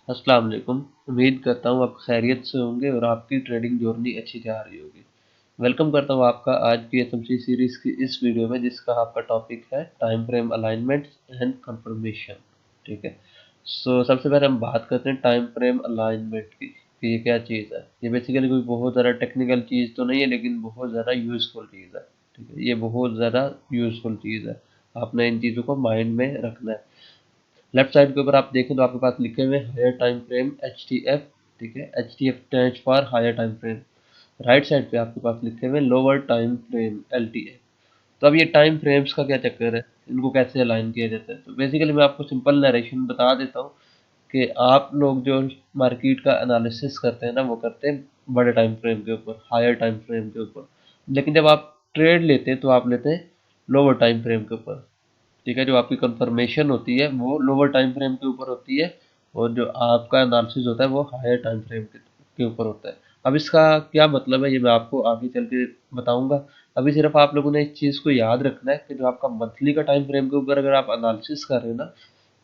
अस्सलाम वालेकुम। उम्मीद करता हूँ आप खैरियत से होंगे और आपकी ट्रेडिंग जर्नी अच्छी जा रही होगी। वेलकम करता हूँ आपका आज की एसएमसी सीरीज की इस वीडियो में, जिसका आपका टॉपिक है time frame alignment and confirmation. ठीक है। सबसे पहले हम बात करते हैं टाइम फ्रेम अलाइनमेंट की कि ये क्या चीज़ है। ये बेसिकली कोई बहुत ज़्यादा टेक्निकल चीज़ तो नहीं है, लेकिन बहुत ज़्यादा यूज़फुल चीज़ है। ठीक है, ये बहुत ज़्यादा यूज़फुल चीज़ है। आपने इन चीज़ों को माइंड में रखना है। लेफ्ट साइड के ऊपर आप देखें तो आपके पास लिखे हुए हायर टाइम फ्रेम HTF। ठीक है, HTF stands for higher time frame. Right side पे आपके पास लिखे हुए लोअर टाइम फ्रेम LTA। तो अब ये टाइम फ्रेम्स का क्या चक्कर है, इनको कैसे अलाइन किया जाता है। तो बेसिकली मैं आपको सिंपल नरेशन बता देता हूँ कि आप लोग जो मार्केट का एनालिसिस करते हैं ना, वो करते हैं बड़े टाइम फ्रेम के ऊपर, हायर टाइम फ्रेम के ऊपर। लेकिन जब आप ट्रेड लेते हैं तो आप लेते हैं लोअर टाइम फ्रेम के ऊपर। ठीक है, जो आपकी कंफर्मेशन होती है वो लोअर टाइम फ्रेम के ऊपर होती है, और जो आपका एनालिसिस होता है वो हायर टाइम फ्रेम के ऊपर होता है। अब इसका क्या मतलब है, ये मैं आपको आगे चल के बताऊंगा। अभी सिर्फ आप लोगों ने इस चीज़ को याद रखना है कि जो आपका मंथली का टाइम फ्रेम के ऊपर अगर आप एनालिसिस कर रहे हैं ना,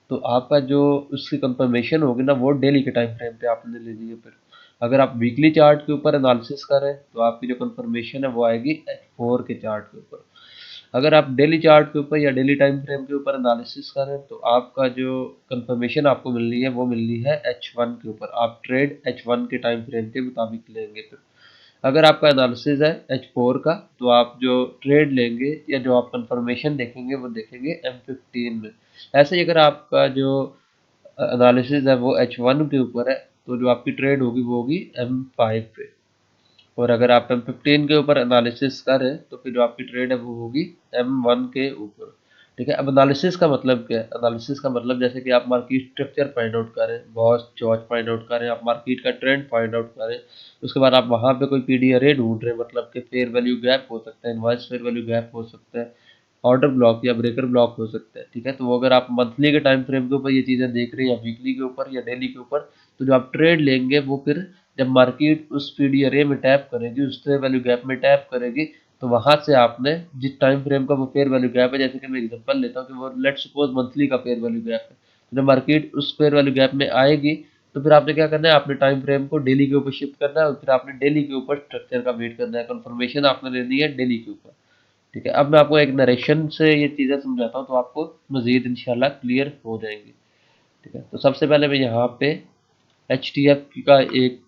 तो आपका जो उसकी कंफर्मेशन होगी ना, वो डेली के टाइम फ्रेम पे आपने लेनी है। फिर अगर आप वीकली चार्ट के ऊपर एनालिसिस कर रहे हैं तो आपकी जो कंफर्मेशन है वो आएगी H4 के चार्ट के ऊपर। अगर आप डेली चार्ट के ऊपर या डेली टाइम फ्रेम के ऊपर एनालिसिस करें तो आपका जो कंफर्मेशन आपको मिलनी है वो मिलनी है H1 के ऊपर। आप ट्रेड H1 के टाइम फ्रेम के मुताबिक लेंगे। फिर अगर आपका एनालिसिस है H4 का, तो आप जो ट्रेड लेंगे या जो आप कंफर्मेशन देखेंगे वो देखेंगे M15 में। ऐसे ही अगर आपका जो एनालिसिस है वो H1 के ऊपर है, तो जो आपकी ट्रेड होगी वो होगी M5 पे। और अगर आप M15 के ऊपर एनालिसिस करें तो फिर जो आपकी ट्रेड है वो होगी M1 के ऊपर। ठीक है, अब एनालिसिस का मतलब क्या है। एनालिसिस का मतलब जैसे कि आप मार्केट स्ट्रक्चर फाइंड आउट करें, बॉस जॉर्ज फाइंड आउट करें, आप मार्केट का ट्रेंड फाइंड आउट करें। उसके बाद आप वहाँ पे कोई PDRA ढूंढ रहे हैं, मतलब कि फेयर वैल्यू गैप हो सकता है, इनवॉइस फेयर वैल्यू गैप हो सकता है, ऑर्डर ब्लॉक या ब्रेकर ब्लॉक हो सकता है। ठीक है, तो वो अगर आप मंथली के टाइम फ्रेम के ऊपर ये चीज़ें देख रहे हैं या वीकली के ऊपर या डेली के ऊपर, तो जो आप ट्रेड लेंगे वो फिर जब मार्केट उस PDRA में टैप करेगी, उस फेयर वैल्यू गैप में टैप करेगी, तो वहां से आपने जिस टाइम फ्रेम का वो फेयर वैल्यू गैप है, जैसे कि मैं एग्जांपल लेता हूँ कि वो लेट सपोज मंथली का फेयर वैल्यू गैप है, तो जब मार्केट उस फेयर वैल्यू गैप में आएगी तो फिर आपने क्या करना है, आपने टाइम फ्रेम को डेली के ऊपर शिफ्ट करना है, और फिर आपने डेली के ऊपर स्ट्रक्चर का वेट करना है, कंफर्मेशन आपने लेनी है डेली के ऊपर। ठीक है, अब मैं आपको एक नरेशन से ये चीज़ें समझाता हूँ तो आपको मजीद इंशाल्लाह क्लियर हो जाएंगी। ठीक है, तो सबसे पहले मैं यहाँ पे HTF का एक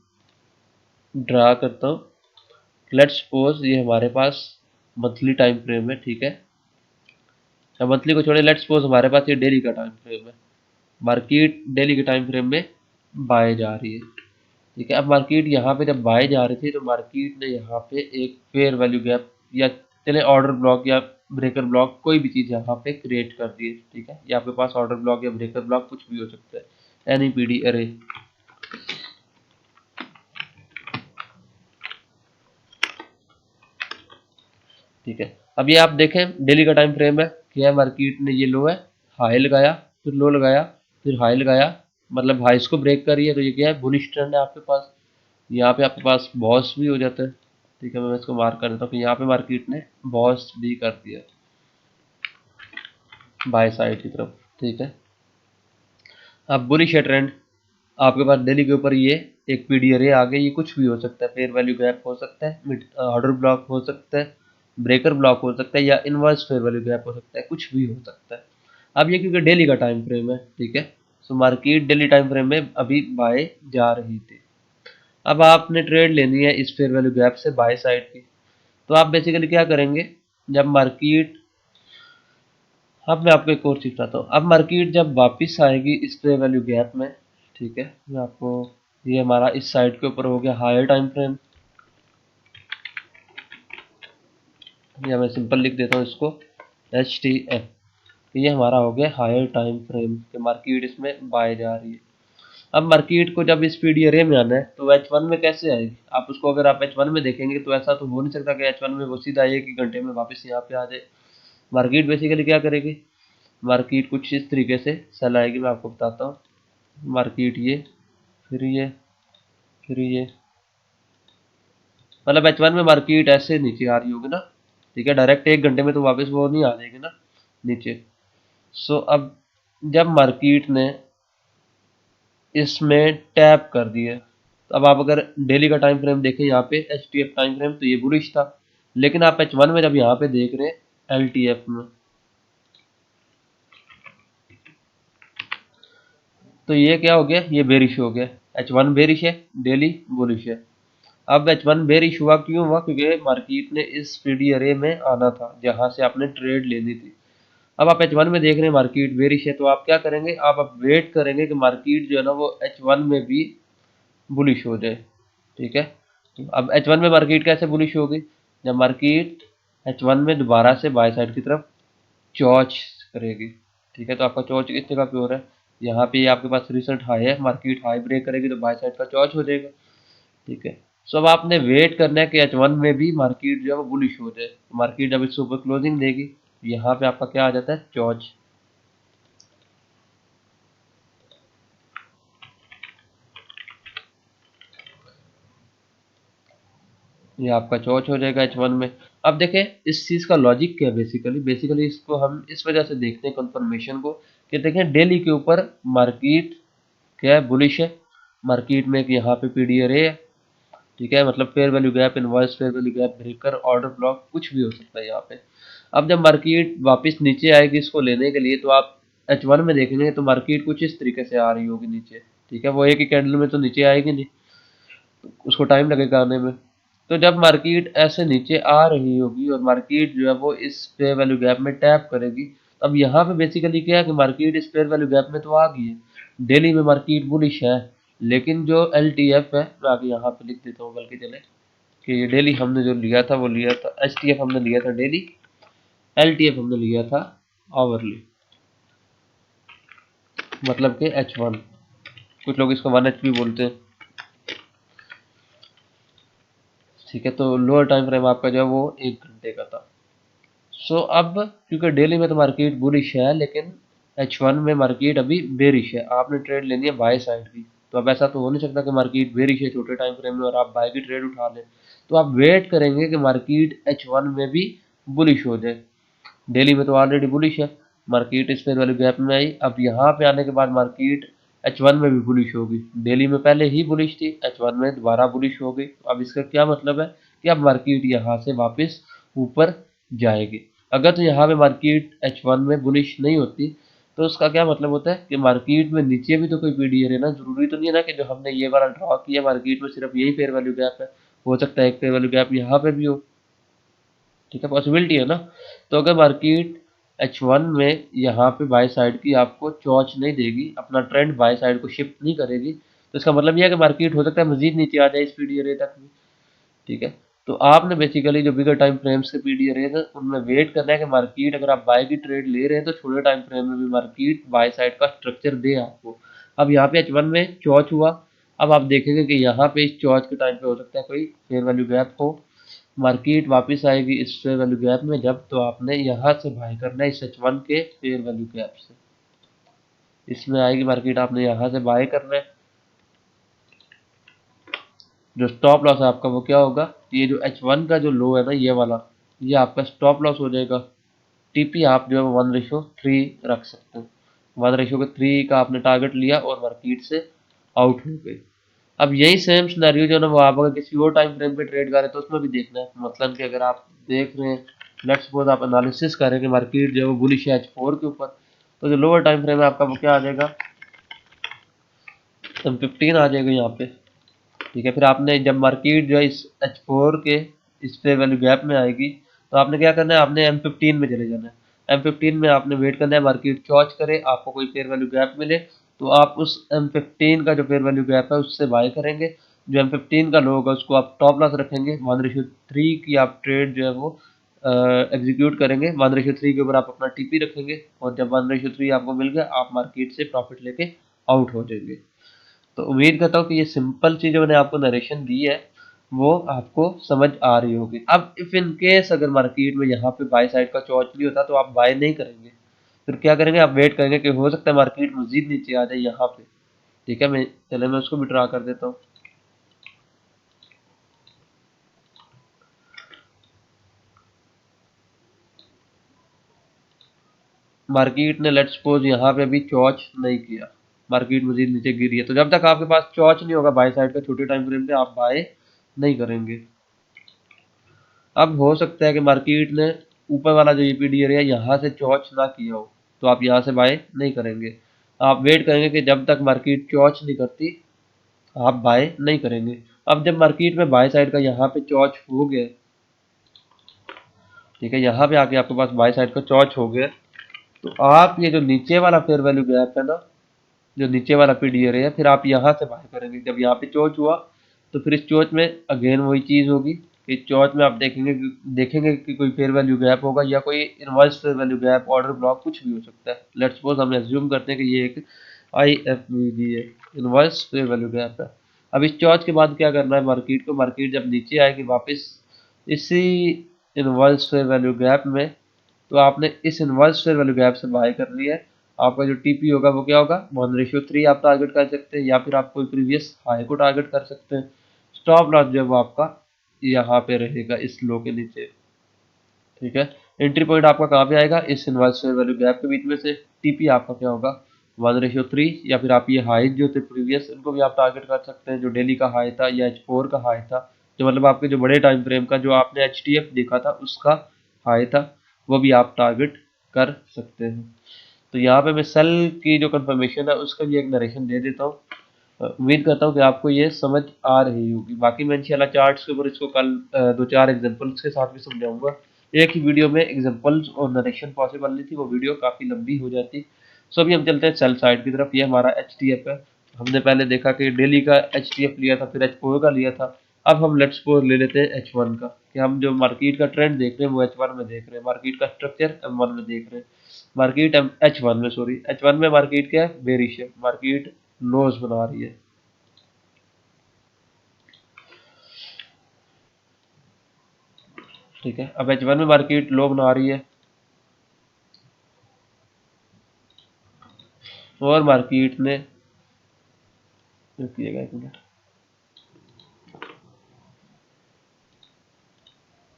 ड्रा करता हूँ। लेट्स सपोज ये हमारे पास मंथली टाइम फ्रेम है। ठीक है, अच्छा मंथली को छोड़े, लेट्स सपोज हमारे पास ये डेली का टाइम फ्रेम है। मार्केट डेली के टाइम फ्रेम में बाय जा रही है। ठीक है, अब मार्केट यहाँ पे जब बाय जा रही थी तो मार्केट ने यहाँ पे एक फेयर वैल्यू गैप या चले ऑर्डर ब्लॉक या ब्रेकर ब्लॉक, कोई भी चीज़ यहाँ पे क्रिएट कर दी है। ठीक है, ये आपके पास ऑर्डर ब्लॉक या ब्रेकर ब्लॉक कुछ भी हो सकता है, एनी PDRA। ठीक है, अब ये आप देखें डेली का टाइम फ्रेम है, क्या है, मार्केट ने ये लो है, हाई लगाया, फिर लो लगाया, फिर हाई लगाया, मतलब हाइस को ब्रेक करी है, तो ये क्या है, बुलिश ट्रेंड है आपके पास। यहाँ पे आपके पास बॉस भी हो जाता है। ठीक है, मैं इसको मार्क कर देता हूँ कि यहाँ पे मार्केट ने बॉस भी कर दिया बाय साइड की तरफ। ठीक है, अब बुलिश है ट्रेंड आपके पास डेली के ऊपर, ये एक PDRA आ गई, ये कुछ भी हो सकता है, फेयर वैल्यू गैप हो सकता है, मिड ऑर्डर ब्लॉक हो सकता है, ब्रेकर ब्लॉक हो सकता है, या इनवर्स फेयर वैल्यू गैप हो सकता है, कुछ भी हो सकता है। अब ये क्योंकि डेली का टाइम फ्रेम है, ठीक है, so market daily time frame में अभी बाय जा रही थी। अब आपने ट्रेड लेनी है इस फेयर वैल्यू गैप से बाय साइड की, तो आप बेसिकली क्या करेंगे, जब मार्केट, अब मैं आपको एक और चीज बताता हूँ, अब मार्केट जब वापस आएगी इस फेयर वैल्यू गैप में, ठीक है, मैं आपको, ये हमारा इस साइड के ऊपर हो गया हायर टाइम फ्रेम, या मैं सिंपल लिख देता हूँ इसको HTF। ये हमारा हो गया हायर टाइम फ्रेम कि मार्केट इसमें बाय जा रही है। अब मार्केट को जब इस PDRA में आना है तो H1 में कैसे आएगी, आप उसको अगर आप H1 में देखेंगे तो ऐसा तो हो नहीं सकता कि H1 में वो सीधा एक ही घंटे में वापस यहाँ पे आ जाए। मार्केट बेसिकली क्या करेगी, मार्केट कुछ इस तरीके से सेल आएगी, मैं आपको बताता हूँ। मार्केट ये, फिर ये, फिर ये, मतलब H1 में मार्केट ऐसे नीचे आ रही होगी ना। ठीक है, डायरेक्ट एक घंटे में तो वापस वो नहीं आ जाएगी ना नीचे। अब जब मार्केट ने इसमें टैप कर दिए। तो अब आप अगर डेली का टाइम फ्रेम देखें यहाँ पे H T F time frame, तो ये बुलिश था। लेकिन आप H1 में जब यहाँ पे देख रहे हैं एल टी एफ में, तो ये क्या हो गया, ये बेरिश हो गया। H1 बेरिश है, डेली बुलिश है। अब H1 बेरिश हुआ, क्यों हुआ? क्योंकि मार्केट ने इस पीडी अरे में आना था जहां से आपने ट्रेड लेनी थी। अब आप H1 में देख रहे हैं मार्केट बेरिश है, तो आप क्या करेंगे, आप अब वेट करेंगे कि मार्केट जो है ना वो H1 में भी बुलिश हो जाए। ठीक है, तो अब H1 में मार्केट कैसे बुलिश होगी? जब मार्केट H1 में दोबारा से बाय साइड की तरफ चॉच करेगी। ठीक है, तो आपका चॉच किस जगह पे हो रहा है? यहाँ पे आपके पास रिसेंट हाई है, मार्केट हाई ब्रेक करेगी तो बाय साइड का चॉच हो जाएगा। ठीक है, सो अब आपने वेट करना है कि H1 में भी मार्केट जो है वो बुलिश हो जाए। मार्केट जब इससे ऊपर क्लोजिंग देगी, यहाँ पे आपका क्या आ जाता है, चॉच। ये आपका चॉच हो जाएगा H1 में। अब देखें इस चीज़ का लॉजिक क्या है, बेसिकली बेसिकली इसको हम इस वजह से देखते हैं कंफर्मेशन को, कि देखें डेली के ऊपर मार्केट क्या है, बुलिश है। मार्केट में एक यहाँ पे पीडी अरे है। ठीक है, मतलब fair value gap, inverse fair value gap, breaker, order block, कुछ भी हो सकता है यहाँ पे। अब जब मार्केट वापस नीचे आएगी इसको लेने के लिए, तो आप H1 में देखेंगे तो मार्केट कुछ इस तरीके से आ रही होगी नीचे। ठीक है, वो एक ही कैंडल में तो नीचे आएगी नहीं, उसको टाइम लगेगा आने में। तो जब मार्केट ऐसे नीचे आ रही होगी और मार्केट जो है वो इस फेयर वैल्यू गैप में टैप करेगी, अब यहाँ पे बेसिकली क्या है कि मार्केट इस फेयर वैल्यू गैप में तो आ गई है, डेली में मार्केट बुलिश है। लेकिन जो एल टी एफ है, मैं आगे यहाँ पे लिख देता हूँ बल्कि चले, कि ये डेली हमने जो लिया था वो लिया था, एच टी एफ हमने लिया था डेली, एल टी एफ हमने लिया था आवरली, मतलब कि H1। कुछ लोग इसको 1H भी बोलते हैं। ठीक है, तो लोअर टाइम फ्रेम आपका जो है वो 1 घंटे का था। सो अब क्योंकि डेली में तो मार्केट बुलिश है, लेकिन H1 में मार्केट अभी बेरिश है, आपने ट्रेड लेनी है बाय साइड की। तो अब ऐसा तो हो नहीं सकता कि मार्केट बेरिश है छोटे टाइम फ्रेम में और आप बाय की ट्रेड उठा लें। तो आप वेट करेंगे कि मार्केट H1 में भी बुलिश हो जाए। डेली में तो ऑलरेडी बुलिश है, मार्केट इस फेयर वैल्यू गैप में आई, अब यहाँ पे आने के बाद मार्केट H1 में भी बुलिश होगी। डेली में पहले ही बुलिश थी, H1 में दोबारा बुलिश हो गई। अब इसका क्या मतलब है कि अब मार्केट यहाँ से वापस ऊपर जाएगी। अगर तो यहाँ पे मार्केट H1 में बुलिश नहीं होती, तो उसका क्या मतलब होता है कि मार्केट में नीचे भी तो कोई पीडीआर है ना, जरूरी तो नहीं है ना कि जो हमने ये वाला ड्रॉ किया मार्केट में सिर्फ यही फेयर वैल्यू गैप है, हो सकता है एक फेयर वैल्यू गैप यहाँ पे भी हो। ठीक है, पॉसिबिलिटी है ना। तो अगर मार्केट H1 में यहाँ पे बाय साइड की आपको चॉच नहीं देगी, अपना ट्रेंड बाय साइड को शिफ्ट नहीं करेगी, तो इसका मतलब यह है कि मार्केट हो सकता है मजीद नीचे आ जाए इस पीडी एरिया तक भी। ठीक है, तो आपने बेसिकली जो बिगर टाइम फ्रेम्स के पीडी एरिया है उनमें वेट करना है कि मार्केट अगर आप बाय की ट्रेड ले रहे हैं तो छोटे टाइम फ्रेम में भी मार्केट बाय साइड का स्ट्रक्चर दे आपको। अब यहाँ पे H1 में चॉच हुआ, अब आप देखेंगे कि यहाँ पे इस चॉच के टाइम पे हो सकता है कोई फेयर वैल्यू गैप हो, मार्केट वापस आएगी इस फेयर वैल्यू गैप में, जब तो आपने यहाँ से बाय करना है इस H1 के फेयर वैल्यू गैप से। इसमें आएगी मार्केट, आपने यहाँ से बाय करना है। जो स्टॉप लॉस है आपका वो क्या होगा, ये जो H1 का जो लो है ना ये वाला, ये आपका स्टॉप लॉस हो जाएगा। टीपी आप जो है 1:3 रख सकते हो। 1:3 का आपने टारगेट लिया और मार्केट से आउट हो गए। अब यही सेम सिनेरियो जो है ना वो आप अगर किसी और टाइम फ्रेम पे ट्रेड कर रहे हैं तो उसमें भी देखना है। मतलब कि अगर आप देख रहे हैं, लेट्स सपोज आप एनालिसिस कर रहे हैं कि मार्केट जो है वो बुलिश है H4 के ऊपर, तो जो लोअर टाइम फ्रेम है आपका वो क्या आ जाएगा, M15 आ जाएगा यहाँ पे। ठीक है, फिर आपने जब मार्केट जो है इस H4 के इस पे वैल्यू गैप में आएगी, तो आपने क्या करना है, आपने M15 में चले जाना है। M15 में आपने वेट करना है मार्केट चॉच करे, आपको कोई फेयर वैल्यू गैप मिले, तो आप उस M15 का जो फेयर वैल्यू गैप है उससे बाय करेंगे। जो M15 का लो होगा उसको आप टॉप लॉस रखेंगे, 1:3 की आप ट्रेड जो है वो एग्जीक्यूट करेंगे। 1:3 के ऊपर आप अपना टीपी रखेंगे और जब 1:3 आपको मिल गया आप मार्केट से प्रॉफिट लेके आउट हो जाएंगे। तो उम्मीद करता हूँ कि ये सिंपल चीज़ जो मैंने आपको नरेशन दी है वो आपको समझ आ रही होगी। अब इफ़ इन केस अगर मार्केट में यहाँ पे बाय साइड का चॉइस नहीं होता तो आप बाय नहीं करेंगे, फिर क्या करेंगे, आप वेट करेंगे कि हो सकता है मार्केट मजीद नीचे आ जाए यहाँ पे। ठीक है, मैं उसको भी ड्रा कर देता हूँ। मार्केट ने लेट्स सपोज यहाँ पे अभी चॉच नहीं किया। मार्केट मजीद नीचे गिरी है। तो जब तक आपके पास चॉच नहीं होगा बाय साइड का छोटे टाइम फ्रेम पे, आप बाय नहीं करेंगे। अब हो सकता है कि मार्केट ने ऊपर वाला जो ईपीडी एरिया यहाँ से चॉच ना किया हो, तो आप यहाँ से बाय नहीं करेंगे। आप वेट करेंगे कि जब तक मार्केट चॉच नहीं करती आप बाय नहीं करेंगे। अब जब मार्केट में बाय साइड का यहाँ पे चॉच हो गया, ठीक है, यहाँ पे आके आपके पास बाय साइड का चॉच हो गया, तो आप ये जो नीचे वाला फेयर वैल्यू गैप है ना, जो नीचे वाला पीडीआर है, फिर आप यहाँ से बाय करेंगे। जब यहाँ पे चोच हुआ तो फिर इस चोच में अगेन वही चीज़ होगी कि चोच में आप देखेंगे कि कोई फेयर वैल्यू गैप होगा या कोई inverse fair value gap, order block, कुछ भी हो सकता है। लेट्स सपोज हम एज्यूम करते हैं कि ये एक IFVG है, इनवर्स फेयर वैल्यू गैप है। अब इस चोच के बाद क्या करना है मार्केट को, मार्केट जब नीचे आएगी वापस इसी इनवर्स फेयर वैल्यू गैप में, तो आपने इस इनवर्स फेयर वैल्यू गैप से बाय कर लिया है। आपका जो टीपी होगा वो क्या होगा, 1:3 आप टारगेट कर सकते हैं, या फिर आप कोई प्रीवियस हाई को टारगेट कर सकते हैं। स्टॉप लॉस जो है वो आपका यहाँ पे रहेगा इस लो के नीचे, ठीक है। एंट्री पॉइंट आपका कहाँ पे आएगा, इस इनवर्स फेयर वैल्यू गैप के बीच में से। टीपी आपका क्या होगा, 1:3, या फिर आप ये हाई जो थे प्रीवियस इनको भी आप टारगेट कर सकते हैं, जो डेली का हाई था या H4 का हाई था, जो मतलब आपके जो बड़े टाइम फ्रेम का जो आपने HTF देखा था उसका हाई था, वो भी आप टारगेट कर सकते हैं। तो यहाँ पे मैं सेल की जो कंफर्मेशन है उसका भी एक नरेशन दे देता हूँ। उम्मीद करता हूँ कि आपको ये समझ आ रही होगी। बाकी मैं इंशाल्लाह चार्ट्स के ऊपर इसको कल 2-4 एग्जांपल्स के साथ भी समझाऊंगा। एक ही वीडियो में एग्जांपल्स और नरेशन पॉसिबल नहीं थी, वो वीडियो काफ़ी लंबी हो जाती। सो अभी हम चलते हैं सेल साइड की तरफ। ये हमारा HTF है। हमने पहले देखा कि डेली का HTF लिया था, फिर H4 का लिया था। अब हम लेट्स सपोज ले लेते हैं H1 का, कि हम जो मार्केट का ट्रेंड देख रहे हैं वो H1 में देख रहे हैं, मार्केट का स्ट्रक्चर M1 में देख रहे हैं। मार्केट H1 में, सॉरी, H1 में मार्केट क्या है, बेरिश है, मार्केट लॉस बना रही है, ठीक है। अब H1 में मार्केट लो बना रही है और मार्केट ने, रुकिएगा एक मिनट,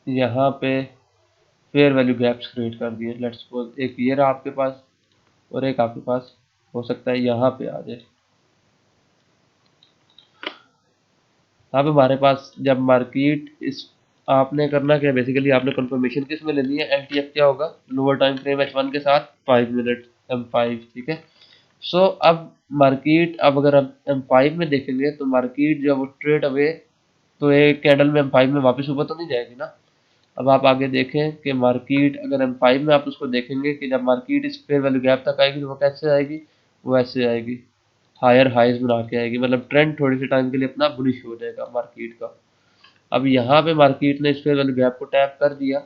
यहाँ पे फेयर वैल्यू गैप्स क्रिएट कर दिए। लेट्स सपोज एक ये रहा आपके पास और एक आपके पास हो सकता है यहाँ पे आ जाए। अब हमारे पास जब मार्केट इस, आपने करना क्या, बेसिकली आपने कंफर्मेशन किस में लेनी है, LTF क्या होगा, लोअर टाइम फ्रेम H1 के साथ 5 मिनट M5, ठीक है। सो अब मार्केट, अब अगर हम M5 में देखेंगे तो मार्केट जब स्ट्रेट अवे, तो एक कैंडल में M5 में वापस ऊपर तो नहीं जाएगी ना। अब आप आगे देखें कि मार्केट अगर M5 में आप उसको देखेंगे कि जब मार्केट इस फेयर वैल्यू गैप तक आएगी तो वो कैसे आएगी, वो ऐसे आएगी, हायर हाइज बना के आएगी, मतलब ट्रेंड थोड़ी सी टाइम के लिए अपना बुलिश हो जाएगा मार्केट का। अब यहाँ पे मार्केट ने इस फेयर वैल्यू गैप को टैप कर दिया,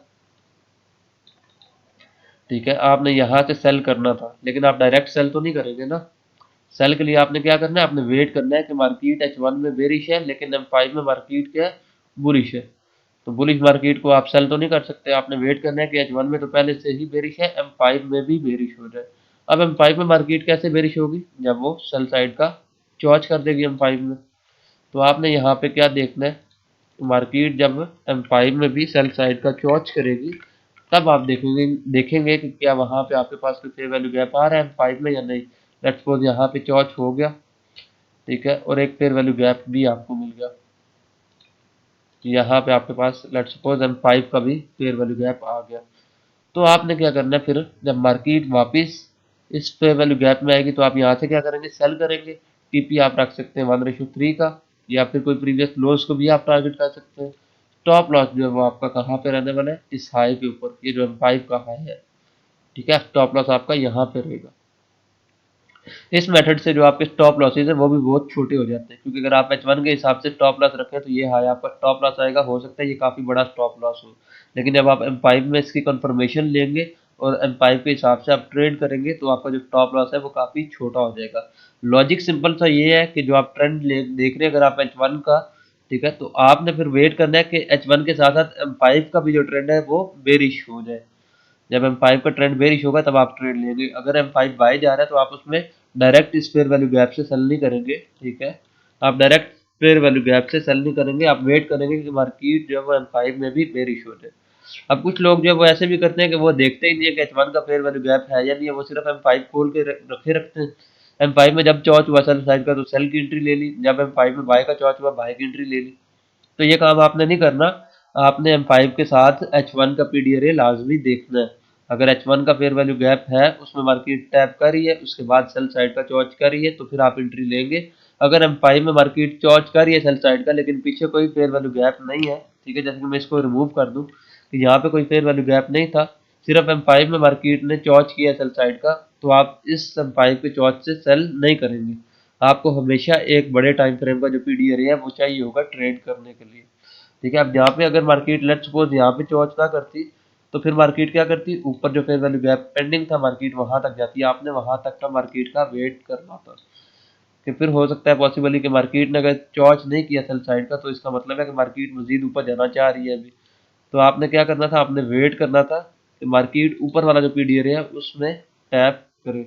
ठीक है। आपने यहाँ से सेल करना था, लेकिन आप डायरेक्ट सेल तो नहीं करेंगे ना। सेल के लिए आपने क्या करना है, आपने वेट करना है कि मार्केट H1 में बेरिश है लेकिन M5 में मार्केट क्या है, बुलिश है। तो बुलिश मार्केट को आप सेल तो नहीं कर सकते, आपने वेट करना है कि H1 में तो पहले से ही बेरिश है, M5 में भी बेरिश हो जाए। अब M5 में मार्केट कैसे बेरिश होगी, जब वो सेल साइड का चॉच कर देगी M5 में। तो आपने यहाँ पे क्या देखना है, मार्केट जब M5 में भी सेल साइड का चॉच करेगी, तब आप देखेंगे कि क्या वहाँ पे आपके पास कोई फेयर वैल्यू गैप आ रहा है M5 में या नहीं। लेट्स सपोज यहाँ पे चॉच हो गया, ठीक है, और एक फेयर वैल्यू गैप भी आपको मिल गया, यहाँ पे आपके पास लेट्स सपोज M5 का भी फेयर वैल्यू गैप आ गया। तो आपने क्या करना है, फिर जब मार्केट वापस इस फेयर वैल्यू गैप में आएगी तो आप यहाँ से क्या करेंगे, सेल करेंगे। टीपी आप रख सकते हैं 1:3 का, या फिर कोई प्रीवियस लोस को भी आप टारगेट कर सकते हैं। स्टॉप लॉस जो है वो आपका कहाँ पे रहने वाला है, इस हाई के ऊपर, ये जो M5 का हाई है, ठीक है। स्टॉप लॉस आपका यहाँ पे रहेगा। इस मेथड से जो आपके स्टॉप लॉसेज है वो भी बहुत छोटे हो जाते हैं, क्योंकि अगर आप H1 के हिसाब से स्टॉप लॉस रखें तो ये हाई आपका स्टॉप लॉस आएगा, हो सकता है ये काफ़ी बड़ा स्टॉप लॉस हो। लेकिन जब आप M5 में इसकी कंफर्मेशन लेंगे और M5 के हिसाब से आप ट्रेड करेंगे तो आपका जो स्टॉप लॉस है वो काफ़ी छोटा हो जाएगा। लॉजिक सिंपल सा ये है कि जो आप ट्रेंड देख रहे हैं अगर आप H1 का, ठीक है, तो आपने फिर वेट करना है कि H1 के साथ साथ M5 का भी जो ट्रेंड है वो बेरिश हो जाए। जब M5 का ट्रेंड बेरिश होगा तब आप ट्रेड लेंगे। अगर M5 बाय जा रहा है तो आप उसमें डायरेक्ट इस फेयर वैल्यू गैप से सेल नहीं करेंगे, ठीक है। आप डायरेक्ट फेयर वैल्यू गैप से सेल नहीं करेंगे, आप वेट करेंगे कि मार्केट जो है वो M5 में भी बेरिश हो जाए। अब कुछ लोग जो है वो ऐसे भी करते हैं कि वो देखते ही नहीं है कि H1 का फेयर वैल्यू गैप है या नहीं है, वो सिर्फ M5 खोल के रखे रखते हैं। M5 में जब चौच हुआ सेल साइड का तो सेल की एंट्री ले ली, जब M5 में बाय का चौच हुआ बाय की एंट्री ले ली। तो ये काम आपने नहीं करना, आपने M5 के साथ H1 का पीडी लाजमी देखना है। अगर H1 का फेयर वैल्यू गैप है, उसमें मार्केट टैप कर रही है, उसके बाद सेल साइड का चौच कर रही है, तो फिर आप एंट्री लेंगे। अगर M5 में मार्केट चौच कर रही है सेल साइड का, लेकिन पीछे कोई फेयर वैल्यू गैप नहीं है, ठीक है, जैसे कि मैं इसको रिमूव कर दूं तो यहाँ पे कोई फेयर वैल्यू गैप नहीं था, सिर्फ M5 में मार्केट ने चौच किया सेल साइड का, तो आप इस M5 के चौच से सेल नहीं करेंगे। आपको हमेशा एक बड़े टाइम फ्रेम का जो पीडी है वो चाहिए होगा ट्रेड करने के लिए। ठीक है, अब यहाँ पे अगर मार्केट लेट्स सपोज यहाँ पे चौच ना करती, तो फिर मार्केट क्या करती, ऊपर जो फेयर वैल्यू गैप पेंडिंग था मार्केट वहां तक जाती, आपने वहां तक का मार्केट का वेट करना था। कि फिर हो सकता है पॉसिबली कि मार्केट ने अगर चौच नहीं किया सेल साइड का, तो इसका मतलब है कि मार्केट मजीद ऊपर जाना चाह रही है अभी। तो आपने क्या करना था, आपने वेट करना था कि मार्केट ऊपर वाला जो पीडी है उसमें टैप करे।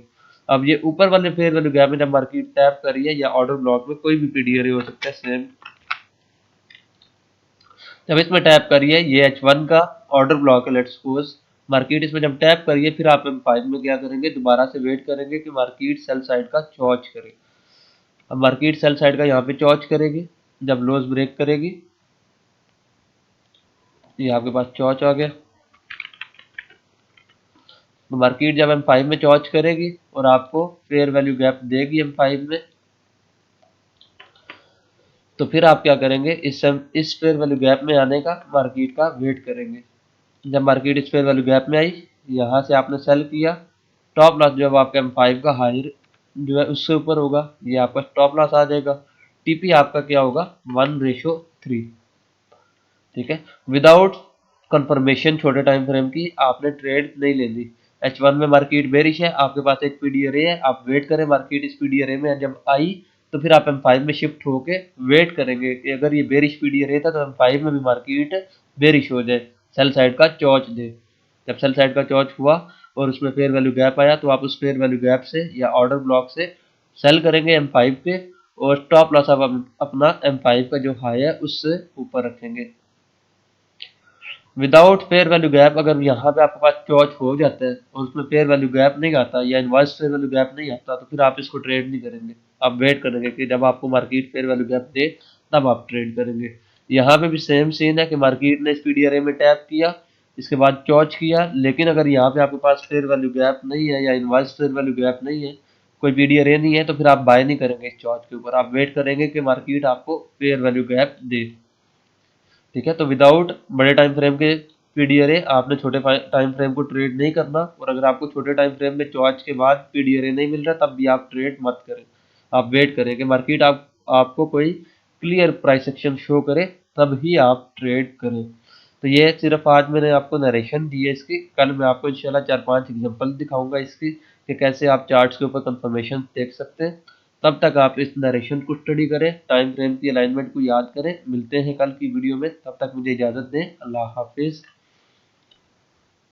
अब ये ऊपर वाले फेयर वैल्यू गैप में जब मार्केट टैप करी है, या ऑर्डर ब्लॉक में कोई भी पीडी हो सकता है सेम, जब इसमें टैप करिए, ये H1 का ऑर्डर ब्लॉक है लेट्स सपोज, मार्केट इसमें जब टैप करिए, फिर आप M5 में क्या करेंगे, दोबारा से वेट करेंगे कि मार्केट सेल साइड का चौच करे। अब मार्केट सेल साइड का यहाँ पे चौच करेगी, जब लोज ब्रेक करेगी, ये आपके पास चौच आ गया। तो मार्केट जब M5 में चौच करेगी और आपको फेयर वैल्यू गैप देगी M5 में, तो फिर आप क्या करेंगे, इस फेयर वैल्यू गैप में आने का मार्केट का वेट करेंगे। जब मार्केट इस फेयर वैल्यू गैप में आई, यहाँ से आपने सेल किया, टॉप लॉस जो है आपका M5 का हायर जो है उससे ऊपर होगा, ये आपका टॉप लॉस आ जाएगा। टीपी आपका क्या होगा, 1:3। ठीक है, विदाउट कंफर्मेशन छोटे टाइम फ्रेम की आपने ट्रेड नहीं लेनी। H1 में मार्केट बेरिश है, आपके पास एक पीडी अरे है, आप वेट करें मार्केट इस पीडी अरे में जब आई, तो फिर आप M5 में शिफ्ट होके वेट करेंगे कि अगर ये बेरिश पीडी अरे था तो M5 में भी मार्केट बेरिश हो जाए, सेल साइड का चौच दे। जब सेल साइड का चौच हुआ और उसमें फेयर वैल्यू गैप आया, तो आप उस फेयर वैल्यू गैप से या ऑर्डर ब्लॉक से सेल करेंगे M5 पे, और स्टॉप लॉस आप अपना M5 का जो हाई है उससे ऊपर रखेंगे। विदाउट फेयर वैल्यू गैप अगर यहाँ पे आपके पास चॉच हो जाता है और उसमें फेयर वैल्यू गैप नहीं आता या इनवर्स फेयर वैल्यू गैप नहीं आता, तो फिर आप इसको ट्रेड नहीं करेंगे। आप वेट करेंगे कि जब आपको मार्केट फेयर वैल्यू गैप दे, तब आप ट्रेड करेंगे। यहाँ पे भी सेम सीन है कि मार्केट ने इस पीडीआरए में टैप किया, इसके बाद चॉच किया, लेकिन अगर यहाँ पे आपके पास फेयर वैल्यू गैप नहीं है या इनवर्स फेयर वैल्यू गैप नहीं है, कोई पीडीआरए नहीं है, तो फिर आप बाय नहीं करेंगे इस चॉच के ऊपर, आप वेट करेंगे कि मार्केट आपको फेयर वैल्यू गैप दे। ठीक है, तो विदाउट बड़े टाइम फ्रेम के पीडीआरए आपने छोटे टाइम फ्रेम को ट्रेड नहीं करना, और अगर आपको छोटे टाइम फ्रेम में चॉच के बाद पीडीआरए नहीं मिल रहा, तब भी आप ट्रेड मत करें। आप वेट करें कि मार्केट आपको कोई क्लियर प्राइस एक्शन शो करे, तब ही आप ट्रेड करें। तो ये सिर्फ आज मैंने आपको नरेशन दी है इसकी, कल मैं आपको इंशाल्लाह 4-5 एग्जांपल दिखाऊंगा इसकी कि कैसे आप चार्ट्स के ऊपर कंफर्मेशन देख सकते हैं। तब तक आप इस नरेशन को स्टडी करें, टाइम फ्रेम की अलाइनमेंट को याद करें। मिलते हैं कल की वीडियो में, तब तक मुझे इजाज़त दें। अल्लाह हाफिज़।